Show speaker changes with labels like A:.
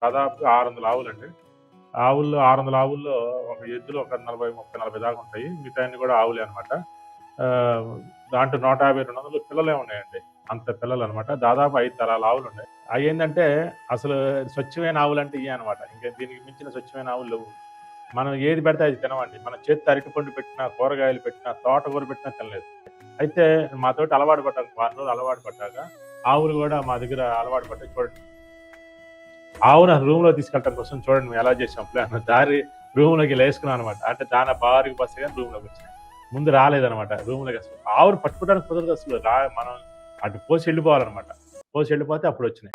A: దాదాపు 600 ఆవులండి. 600 ఆవుల్లో ఒక ఎద్దులు ఒక 40, 30, 40 దాకా ఉంటాయి. మిగతాయన్ని కూడా ఆవులే అనమాట. దాంట్లో 150, 200 పిల్లలే ఉన్నాయండి. అంత పిల్లలనమాట. దాదాపు 5 తరాల ఆవులున్నాయి. అయ్యేందంటే అసలు స్వచ్ఛమైన ఆవులంటే ఇయ్యే అనమాట. ఇంక దీనికి మించిన స్వచ్ఛమైన ఆవులు లేవు. మనం ఏది పెడితే అది తినమండి. మన చేత్తో అరటిపండు పెట్టినా, కూరగాయలు పెట్టినా, తోటకూర పెట్టినా తినలేదు. అయితే మాతోటి అలవాటు పడ్డాక, వారం రోజులు అలవాటు పడ్డాక ఆవులు గూడా మా దగ్గర అలవాటు పడ్డాయి. చూడండి. ఆవును రూమ్‌లో తీసుకెళ్ళటం కోసం చూడండి మేము ఎలా చేసాం ప్లాన్. దారి రూమ్‌లోకి ఇలా యేసుకున్నాం అనమాట. అంటే దాన బారుకి బస్సు గాని రూమ్‌లోకొచ్చినాయి. ముందు రాలేదనమాట రూమ్‌లోకి అసలు. ఆవును పట్టుకోవడానికి కుదరదు అసలు. మనం అటు పోసి వెళ్ళిపోవాలనమాట. పోసి వెళ్ళిపోతే అప్పుడొచ్చినాయి.